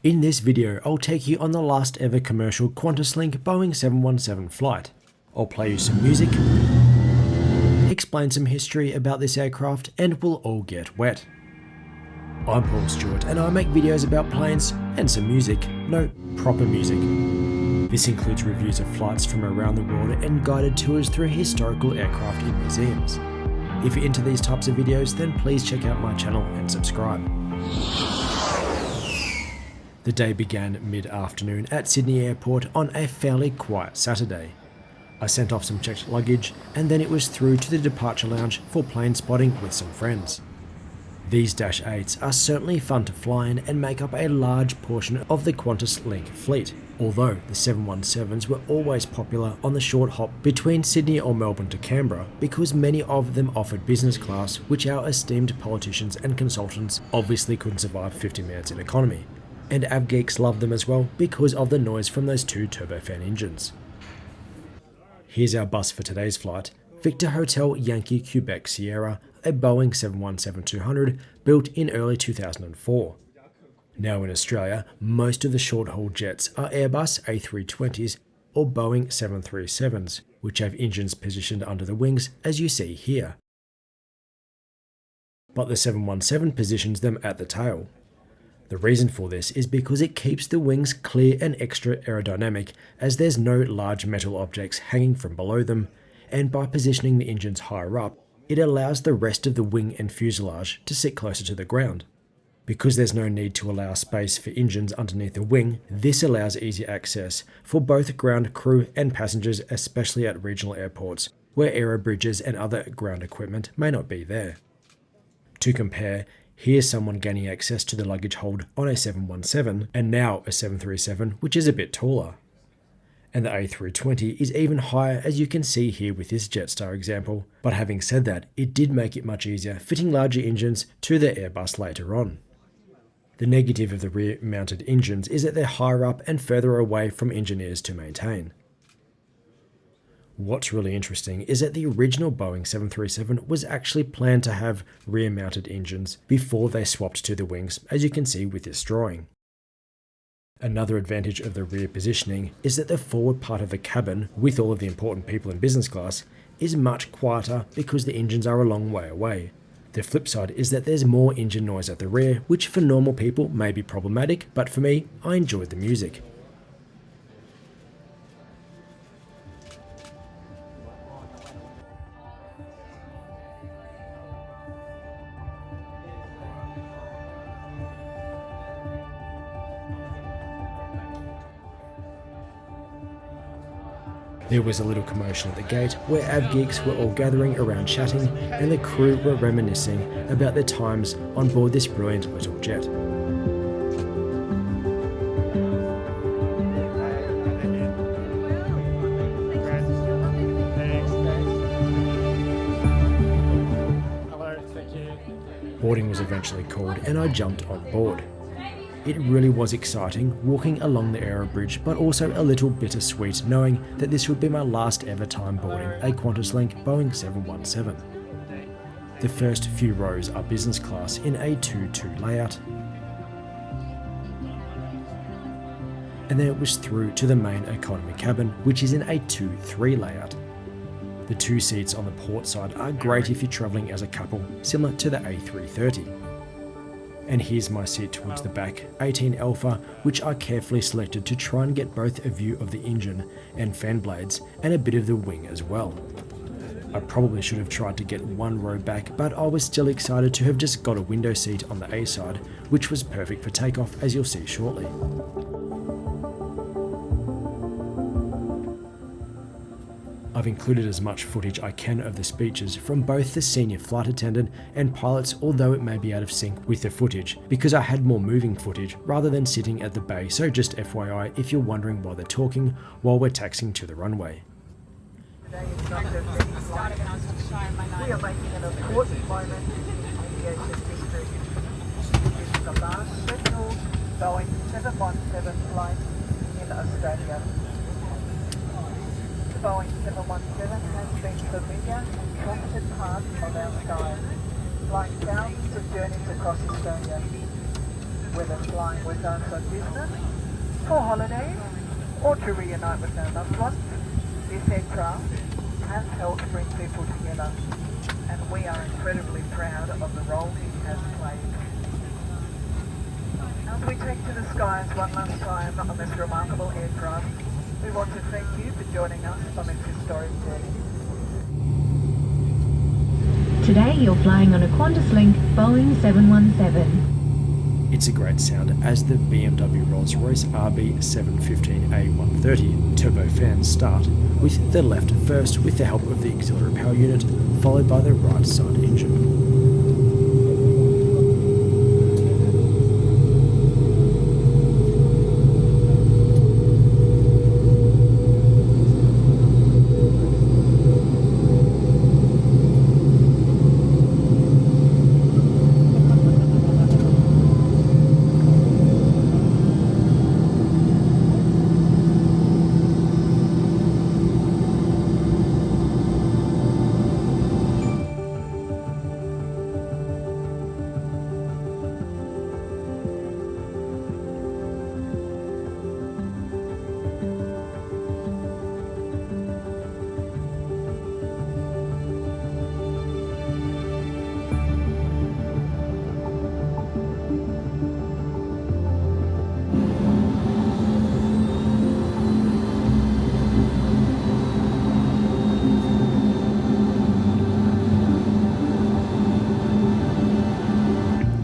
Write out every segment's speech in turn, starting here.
In this video, I'll take you on the last ever commercial Qantas Link Boeing 717 flight. I'll play you some music, explain some history about this aircraft, and we'll all get wet. I'm Paul Stewart and I make videos about planes and some music, no, proper music. This includes reviews of flights from around the world and guided tours through historical aircraft in museums. If you're into these types of videos, then please check out my channel and subscribe. The day began mid-afternoon at Sydney Airport on a fairly quiet Saturday. I sent off some checked luggage and then it was through to the departure lounge for plane spotting with some friends. These Dash 8s are certainly fun to fly in and make up a large portion of the Qantas Link fleet, although the 717s were always popular on the short hop between Sydney or Melbourne to Canberra because many of them offered business class, which our esteemed politicians and consultants obviously couldn't survive 50 minutes in economy. And avgeeks loved them as well because of the noise from those two turbofan engines. Here's our bus for today's flight: Victor Hotel Yankee Quebec Sierra, a Boeing 717-200 built in early 2004. Now in Australia, most of the short-haul jets are Airbus A320s or Boeing 737s, which have engines positioned under the wings as you see here. But the 717 positions them at the tail. The reason for this is because it keeps the wings clear and extra aerodynamic as there's no large metal objects hanging from below them, and by positioning the engines higher up, it allows the rest of the wing and fuselage to sit closer to the ground. Because there's no need to allow space for engines underneath the wing, this allows easy access for both ground crew and passengers, especially at regional airports, where aero bridges and other ground equipment may not be there. To compare, here's someone gaining access to the luggage hold on a 717 and now a 737, which is a bit taller. And the A320 is even higher, as you can see here with this Jetstar example, but having said that, it did make it much easier fitting larger engines to the Airbus later on. The negative of the rear-mounted engines is that they're higher up and further away from engineers to maintain. What's really interesting is that the original Boeing 737 was actually planned to have rear-mounted engines before they swapped to the wings, as you can see with this drawing. Another advantage of the rear positioning is that the forward part of the cabin, with all of the important people in business class, is much quieter because the engines are a long way away. The flip side is that there's more engine noise at the rear, which for normal people may be problematic, but for me, I enjoyed the music. There was a little commotion at the gate where avgeeks were all gathering around chatting and the crew were reminiscing about their times on board this brilliant little jet. Boarding was eventually called and I jumped on board. It really was exciting walking along the aero bridge, but also a little bittersweet knowing that this would be my last ever time boarding a Qantas Link Boeing 717. The first few rows are business class in a 2-2 layout, and then it was through to the main economy cabin, which is in a 2-3 layout. The two seats on the port side are great if you're travelling as a couple, similar to the A330. And here's my seat towards the back, 18 Alpha, which I carefully selected to try and get both a view of the engine and fan blades and a bit of the wing as well. I probably should have tried to get one row back, but I was still excited to have just got a window seat on the A side, which was perfect for takeoff, as you'll see shortly. I've included as much footage I can of the speeches from both the senior flight attendant and pilots, although it may be out of sync with the footage, because I had more moving footage rather than sitting at the bay, so just FYI if you're wondering why they're talking while we're taxiing to the runway. We are making an important moment in aviation history. This is the last scheduled Boeing 717 flight in Australia. The Boeing 717 has been familiar and trusted part of our skies, flying thousands of journeys across Australia. whether flying with us on business, for holidays, or to reunite with our loved ones, this aircraft has helped bring people together, and we are incredibly proud of the role it has played. As we take to the skies one last time on this remarkable aircraft, we want to thank you for joining us on this historic journey. Today you're flying on a Qantas Link Boeing 717. It's a great sound as the BMW Rolls-Royce RB715A130 turbofans start, with the left first with the help of the auxiliary power unit, followed by the right side engine.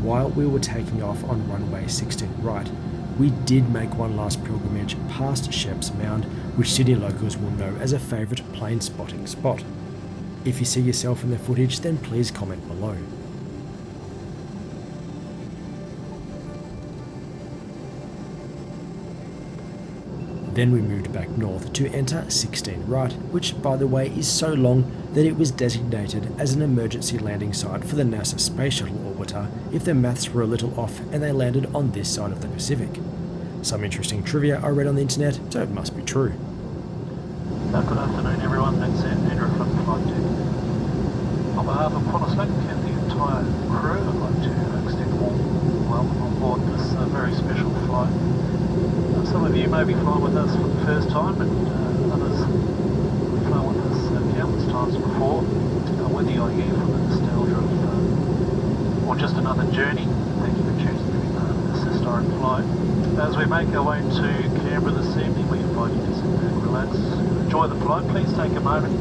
While we were taking off on runway 16 right, we did make one last pilgrimage past Shep's Mound, which Sydney locals will know as a favourite plane spotting spot. If you see yourself in the footage, then please comment below. Then we moved back north to enter 16 right, which by the way is so long that it was designated as an emergency landing site for the NASA Space Shuttle orbiter if the maths were a little off and they landed on this side of the Pacific. Some interesting trivia I read on the internet, so it must be true. Good afternoon everyone, it's Andrew from Flight Deck. On behalf of Qantas Link and the entire crew, I'd like to extend a warm welcome on board this very special flight. Some of you may be flying with us for the first time, and others have flown with us countless times before. Whether you're here for the nostalgia of, or just another journey, thank you for choosing to be part of this historic flight. As we make our way to Canberra this evening, we invite you to sit back, relax, enjoy the flight. Please take a moment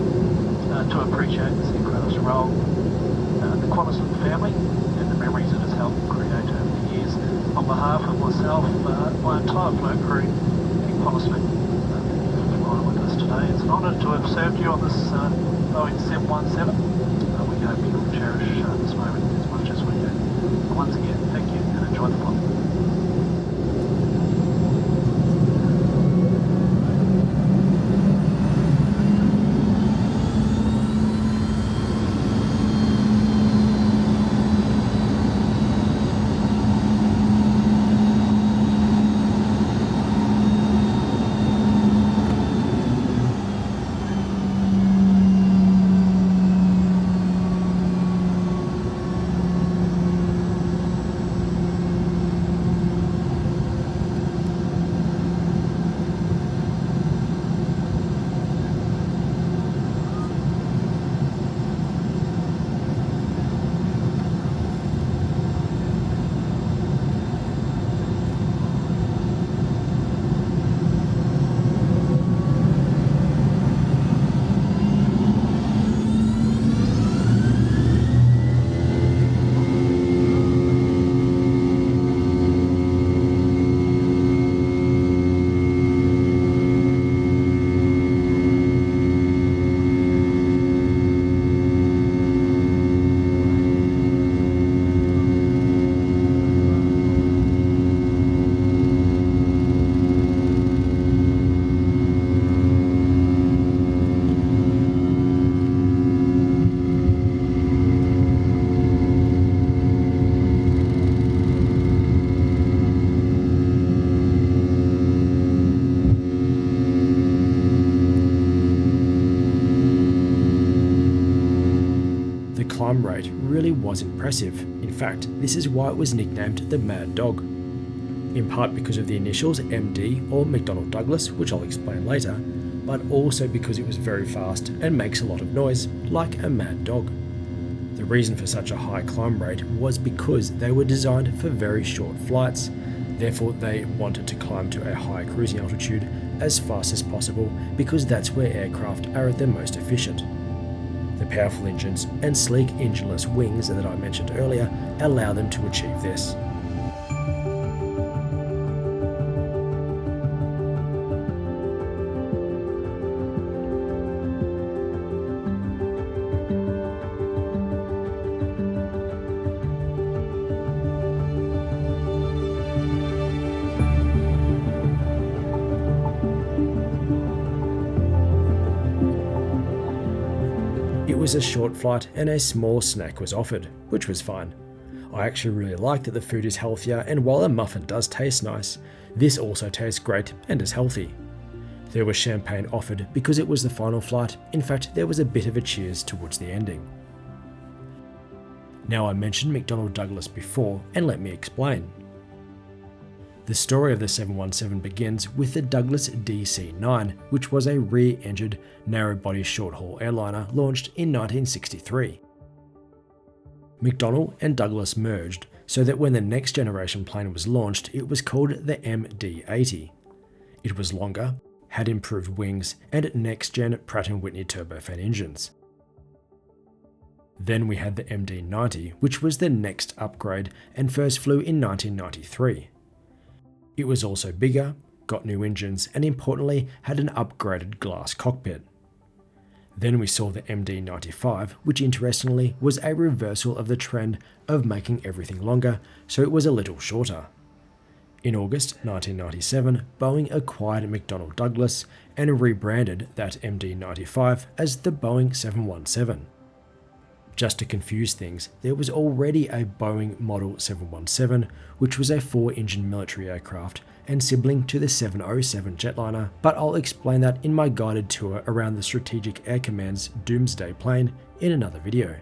to appreciate this aircraft's role, the Qantas Link family, and the memories it has helped create over the years. On behalf of myself, my entire flight crew, and Qantas Link, thank you for flying with us today. It's an honour to have served you on this Boeing 717. We hope you'll cherish this moment as much as we do. Once again, thank you and enjoy the flight. Climb rate really was impressive. In fact, this is why it was nicknamed the Mad Dog. in part because of the initials MD or McDonnell Douglas, which I'll explain later, but also because it was very fast and makes a lot of noise, like a mad dog. The reason for such a high climb rate was because they were designed for very short flights, therefore they wanted to climb to a high cruising altitude as fast as possible because that's where aircraft are at their most efficient. The powerful engines and sleek engineless wings that I mentioned earlier allow them to achieve this. It was a short flight and a small snack was offered, which was fine. I actually really like that the food is healthier, and while a muffin does taste nice, this also tastes great and is healthy. There was champagne offered because it was the final flight. In fact, there was a bit of a cheers towards the ending. Now, I mentioned McDonnell Douglas before, and let me explain. The story of the 717 begins with the Douglas DC-9, which was a rear-engined, narrow-body short-haul airliner launched in 1963. McDonnell and Douglas merged so that when the next generation plane was launched, it was called the MD-80. It was longer, had improved wings, and next-gen Pratt & Whitney turbofan engines. Then we had the MD-90, which was the next upgrade and first flew in 1993. It was also bigger, got new engines, and importantly had an upgraded glass cockpit. Then we saw the MD-95, which interestingly was a reversal of the trend of making everything longer, so it was a little shorter. In August 1997, Boeing acquired McDonnell Douglas and rebranded that MD-95 as the Boeing 717. Just to confuse things, there was already a Boeing Model 717, which was a 4-engine military aircraft and sibling to the 707 jetliner, but I'll explain that in my guided tour around the Strategic Air Command's Doomsday plane in another video.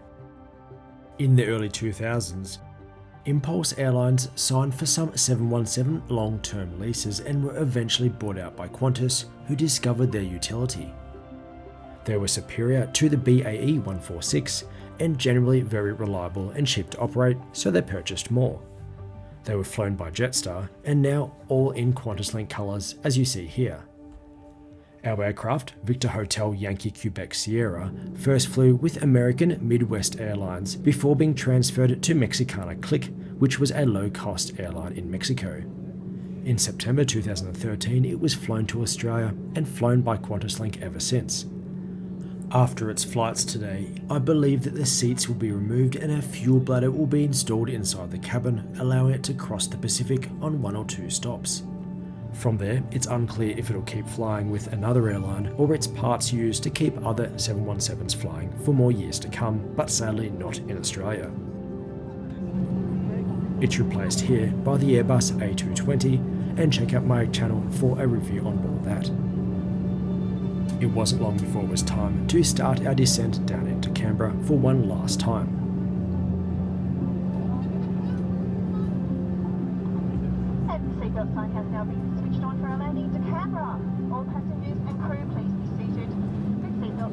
In the early 2000s, Impulse Airlines signed for some 717 long-term leases and were eventually bought out by Qantas, who discovered their utility. They were superior to the BAE 146 and generally very reliable and cheap to operate, so they purchased more. They were flown by Jetstar and now all in Qantas Link colours, as you see here. Our aircraft, Victor Hotel Yankee Quebec Sierra, first flew with American Midwest Airlines before being transferred to Mexicana Click, which was a low-cost airline in Mexico. In September 2013, it was flown to Australia and flown by Qantas Link ever since. After its flights today, I believe that the seats will be removed and a fuel bladder will be installed inside the cabin, allowing it to cross the Pacific on 1 or 2 stops. From there, it's unclear if it'll keep flying with another airline or its parts used to keep other 717s flying for more years to come, but sadly not in Australia. It's replaced here by the Airbus A220, and check out my channel for a review on board that. It wasn't long before it was time to start our descent down into Canberra for one last time. And the seatbelt sign has now been switched on for our landing to Canberra. All passengers and crew, please be seated.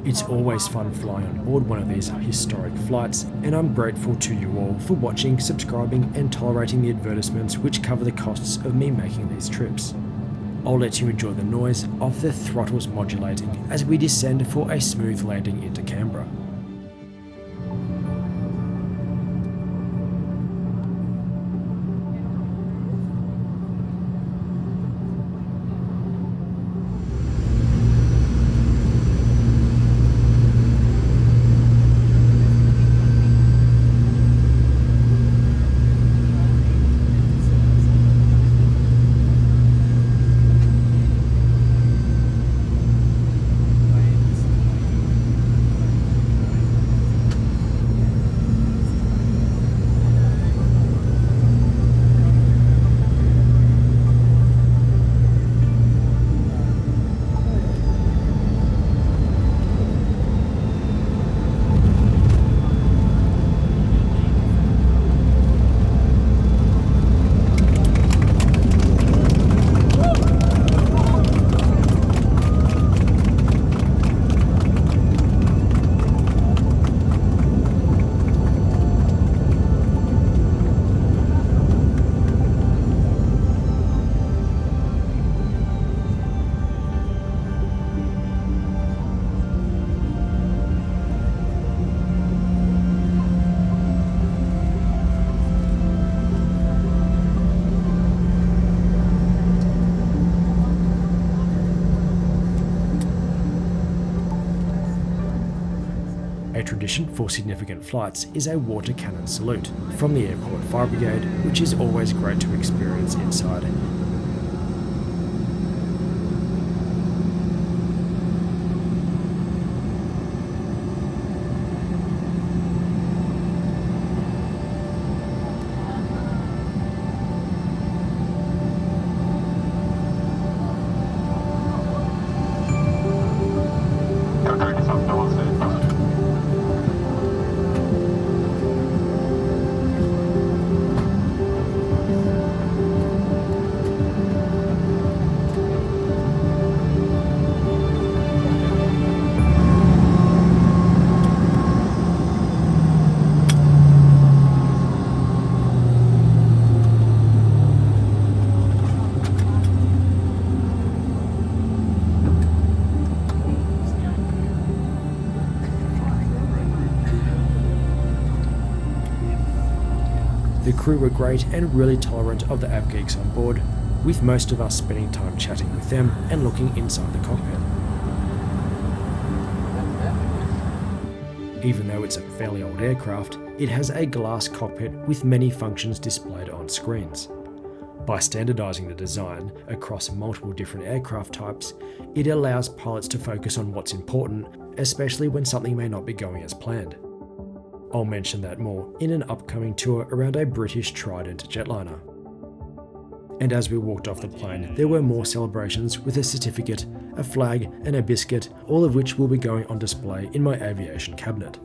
It's always fun flying on board one of these historic flights, and I'm grateful to you all for watching, subscribing, and tolerating the advertisements which cover the costs of me making these trips. I'll let you enjoy the noise of the throttles modulating as we descend for a smooth landing into Canberra. A tradition for significant flights is a water cannon salute from the airport fire brigade, which is always great to experience inside. The crew were great and really tolerant of the avgeeks on board, with most of us spending time chatting with them and looking inside the cockpit. Even though it's a fairly old aircraft, it has a glass cockpit with many functions displayed on screens. By standardising the design across multiple different aircraft types, it allows pilots to focus on what's important, especially when something may not be going as planned. I'll mention that more in an upcoming tour around a British Trident jetliner. And as we walked off the plane, there were more celebrations with a certificate, a flag and a biscuit, all of which will be going on display in my aviation cabinet.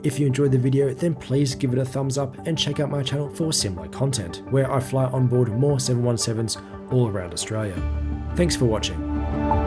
If you enjoyed the video, then please give it a thumbs up and check out my channel for similar content, where I fly on board more 717s all around Australia. Thanks for watching.